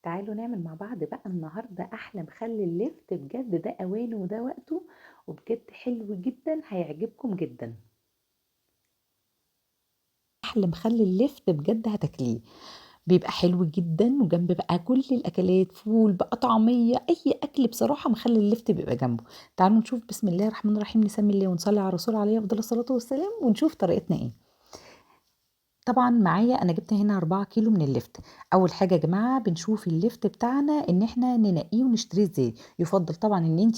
تعالوا نعمل مع بعض بقى النهارده أحلى مخلل لفت، بجد ده أوانه وده وقته، وبجد حلو جدا هيعجبكم جدا. أحلى مخلل لفت بجد هتاكليه، بيبقى حلو جدا وجنب بقى كل الأكلات، فول بقى، طعمية، أي أكل بصراحة مخلل اللفت بيبقى جنبه. تعالوا نشوف، بسم الله الرحمن الرحيم، نسمي الله ونصلي على الرسول عليه أفضل الصلاة والسلام، ونشوف طريقتنا إيه. طبعا معايا انا جبت هنا 4 كيلو من اللفت. اول حاجه يا جماعه بنشوف اللفت بتاعنا ان احنا ننقيه ونشتريه ازاي. يفضل طبعا ان انت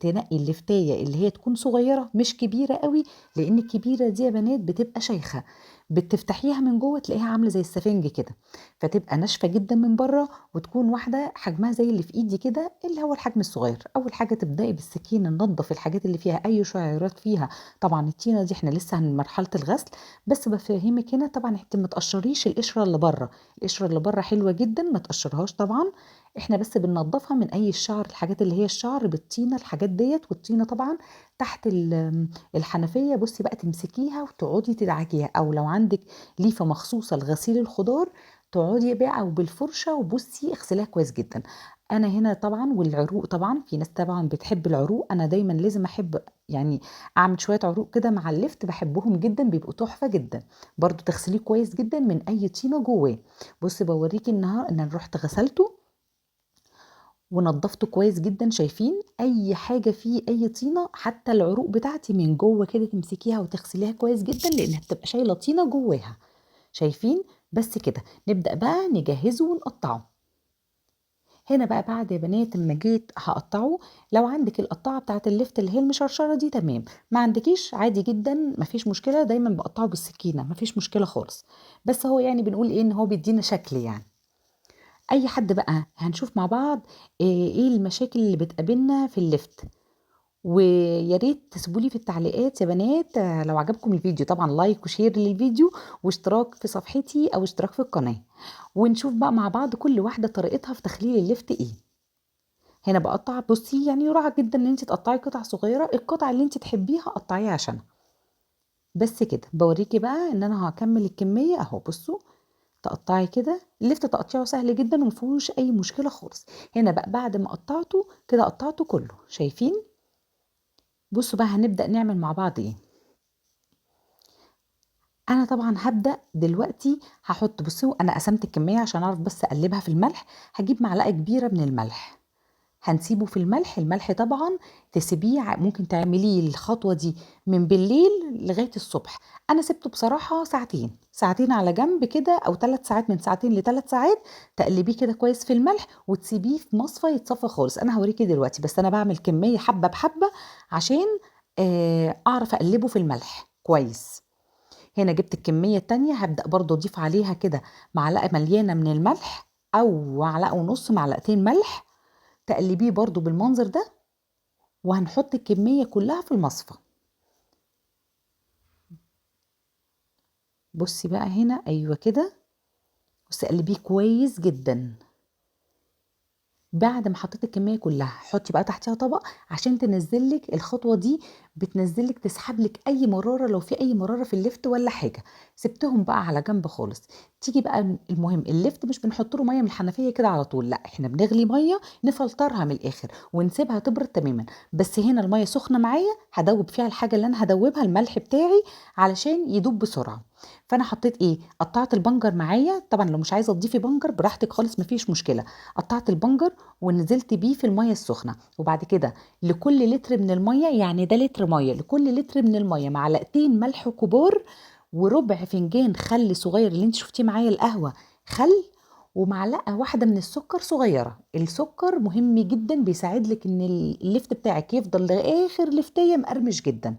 تنقي اللفتايه اللي هي تكون صغيره مش كبيره قوي، لان الكبيره دي يا بنات بتبقى شيخه، بتفتحيها من جوه تلاقيها عامله زي السفنج كده، فتبقى ناشفه جدا من بره، وتكون واحده حجمها زي اللي في ايدي كده، اللي هو الحجم الصغير. اول حاجه تبداي بالسكينه ننضف الحاجات اللي فيها اي شعيرات فيها. طبعا التينه دي احنا لسه عن مرحله الغسل، بس بفهمك هنا طبعا انت ما تقشريش القشره اللي بره. القشره اللي بره حلوه جدا، ما تقشرهاش طبعا. احنا بس بننضفها من اي الشعر، الحاجات اللي هي الشعر بالطينه، الحاجات ديت. والطينه طبعا تحت الحنفيه. بصي بقى تمسكيها وتقعدي تدعكيها، او لو عندك ليفه مخصوصه لغسيل الخضار تقعدي بقى وبالفرشه وبصي اغسليها كويس جدا. انا هنا طبعا، والعروق طبعا في ناس طبعا بتحب العروق، انا دايما لازم احب يعني اعمل شويه عروق كده مع اللفت، بحبهم جدا، بيبقوا تحفه جدا. برضو تغسليه كويس جدا من اي طينه جواه. بصي بوريكي النهار ان انا رحت غسلته ونضفته كويس جدا. شايفين اي حاجه فيه اي طينه، حتى العروق بتاعتي من جوه كده تمسكيها وتغسليها كويس جدا، لانها بتبقى شايله طينه جواها. شايفين؟ بس كده نبدا بقى نجهزه ونقطعه. هنا بقى بعد يا بنات اما جيت هقطعه، لو عندك القطاعه بتاعه اللفت اللي هي المشرشره دي تمام، ما عندكيش عادي جدا مفيش مشكله، دايما بقطعه بالسكينه مفيش مشكله خالص. بس هو يعني بنقول ايه، ان هو بيدينا شكل يعني. اي حد بقى هنشوف مع بعض ايه المشاكل اللي بتقابلنا في اللفت. ويا ريت تسيبوا لي في التعليقات يا بنات، لو عجبكم الفيديو طبعا لايك وشير للفيديو، واشتراك في صفحتي او اشتراك في القناه. ونشوف بقى مع بعض كل واحده طريقتها في تخليل اللفت ايه. هنا بقطع، بصي يعني يراعى جدا ان انت تقطعي قطع صغيره، القطع اللي انت تحبيها قطعيها عشانها. بس كده بوريكي بقى ان انا هكمل الكميه اهو. بصوا تقطعي كده اللفت، تقطيعه سهل جدا ومفيهوش اي مشكله خالص. هنا بقى بعد ما قطعته كده قطعته كله، شايفين؟ بصوا بقى هنبدا نعمل مع بعض ايه. انا طبعا هبدا دلوقتي هحط، بصوا انا قسمت الكميه عشان اعرف بس اقلبها في الملح. هجيب معلقه كبيره من الملح، هنسيبه في الملح. الملح طبعا تسيبيه، ممكن تعمليه الخطوة دي من بالليل لغاية الصبح. انا سبته بصراحة ساعتين ساعتين على جنب كده، او 3 ساعات، من ساعتين ل3 ساعات. تقلبيه كده كويس في الملح وتسيبيه في مصفى يتصفى خالص. انا هوريكي دلوقتي، بس انا بعمل كمية حبة بحبة عشان اعرف اقلبه في الملح كويس. هنا جبت الكمية التانية، هبدأ برضو اضيف عليها كده معلقة مليانة من الملح، او معلقة ونص، معلقتين ملح. تقلبيه برضو بالمنظر ده، وهنحط الكمية كلها في المصفى. بصي بقى هنا، ايوه كده. بصي قلبيه كويس جدا. بعد ما حطيت الكميه كلها حطي بقى تحتها طبق عشان تنزلك الخطوه دي، بتنزلك تسحبلك اي مراره، لو في اي مراره في اللفت ولا حاجه. سبتهم بقى على جنب خالص. تيجي بقى المهم، اللفت مش بنحط له ميه من الحنفيه كده على طول، لا احنا بنغلي ميه نفلترها من الاخر ونسيبها تبرد تماما. بس هنا الميه سخنه معايا، هدوب فيها الحاجه اللي انا هدوبها، الملح بتاعي، علشان يدوب بسرعه. فانا حطيت ايه، قطعت البنجر معايا. طبعا لو مش عايزه تضيفي بنجر براحتك خالص مفيش مشكله. قطعت البنجر ونزلت بيه في الميه السخنه. وبعد كده لكل لتر من الميه، يعني ده لتر ميه، لكل لتر من الميه معلقتين ملح كبار، وربع فنجان خل صغير اللي انت شفتيه معايا القهوه، خل. ومعلقه واحده من السكر صغيره. السكر مهم جدا، بيساعد لك ان اللفت بتاعك يفضل لاخر لفتيه مقرمش جدا.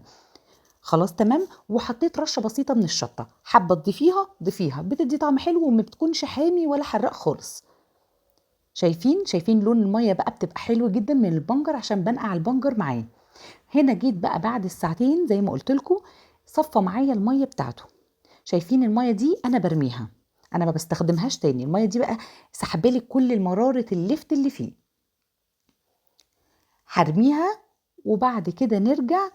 خلاص تمام. وحطيت رشه بسيطه من الشطه، حابه تضيفيها ضيفيها، بتدي طعم حلو وما بتكونش حامي ولا حراق خالص. شايفين لون الميه بقى بتبقى حلو جدا من البنجر عشان بنقع البنجر معاه. هنا جيت بقى بعد الساعتين زي ما قلت لكم، صفى معايا الميه بتاعته. شايفين الميه دي انا برميها، انا ما بستخدمهاش تاني. الميه دي بقى سحبالك كل مراره اللفت اللي فيه، هرميها. وبعد كده نرجع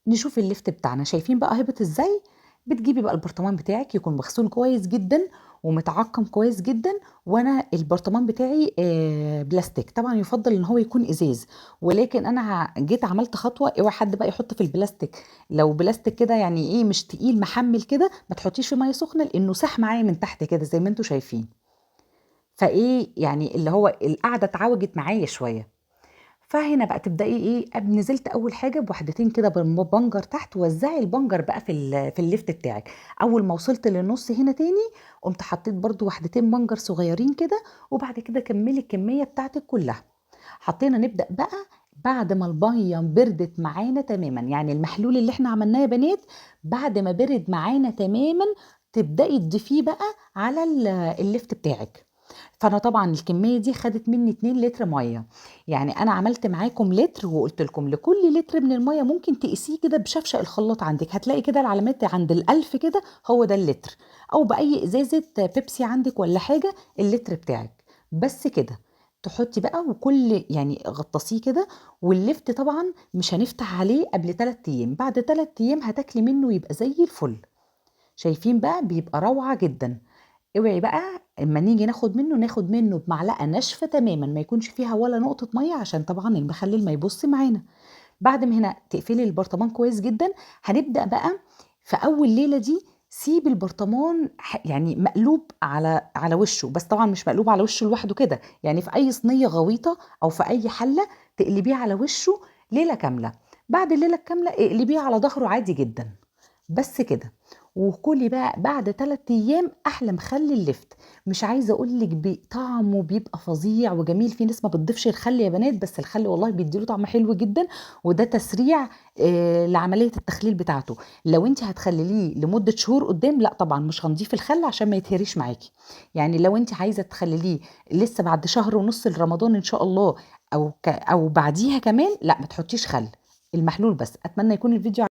نشوف اللفت بتاعنا. شايفين بقى هبط ازاي؟ بتجيبي بقى البرطمان بتاعك يكون مغسول كويس جدا، ومتعقم كويس جدا. وانا البرطمان بتاعي بلاستيك، طبعا يفضل ان هو يكون ازاز، ولكن انا جيت عملت خطوه، اوعي حد بقى يحط في البلاستيك. لو بلاستيك كده يعني ايه مش تقيل محمل كده، ما تحطيش في ميه سخنه لانه ساح معايا من تحت كده زي ما انتم شايفين. فايه يعني اللي هو القعده اتعوجت معايا شويه. فهنا بقى تبداي ايه، نزلت اول حاجه بوحدتين كده بالبنجر تحت، وزعي البنجر بقى في الليفت بتاعك. اول ما وصلت للنص هنا تاني، قمت حطيت برضو وحدتين بنجر صغيرين كده، وبعد كده كملي الكميه بتاعتك كلها. حطينا نبدا بقى بعد ما الميه بردت معانا تماما، يعني المحلول اللي احنا عملناه يا بنات بعد ما برد معانا تماما، تبداي تضيفيه بقى على الليفت بتاعك. فانا طبعا الكميه دي خدت مني 2 لتر ميه. يعني انا عملت معاكم لتر، وقلت لكم لكل لتر من الميه ممكن تقيسيه كده بشفشق الخلاط عندك، هتلاقي كده العلامات عند الالف كده، هو ده اللتر. او باي ازازه بيبسي عندك ولا حاجه، اللتر بتاعك بس كده. تحطي بقى وكل يعني غطسيه كده. واللفت طبعا مش هنفتح عليه قبل 3 ايام، بعد 3 ايام هتاكلي منه يبقى زي الفل. شايفين بقى بيبقى روعه جدا. اوعي بقى اما نيجي ناخد منه بمعلقه ناشفه تماما، ما يكونش فيها ولا نقطه ميه، عشان طبعا المخلل ما يبص معانا. بعد ما هنا تقفلي البرطمان كويس جدا. هنبدا بقى في اول ليله دي، سيب البرطمان يعني مقلوب على وشه، بس طبعا مش مقلوب على وشه لوحده كده، يعني في اي صينيه غويطه او في اي حله تقلبيه على وشه ليله كامله. بعد الليله الكامله اقلبيه على ظهره عادي جدا. بس كده. وكلي بقى بعد 3 ايام احلى مخلي اللفت. مش عايزه اقول لك طعمه بيبقى فظيع وجميل. في ناس ما بتضيفش الخل يا بنات، بس الخل والله بيديله طعم حلو جدا، وده تسريع لعمليه التخليل بتاعته. لو انت هتخلليه لمده شهور قدام، لا طبعا مش هنضيف الخل عشان ما يتهريش معاكي. يعني لو انت عايزه تخلليه لسه بعد شهر ونص لرمضان ان شاء الله، او بعديها كمان، لا ما تحطيش خل، المحلول بس. اتمنى يكون الفيديو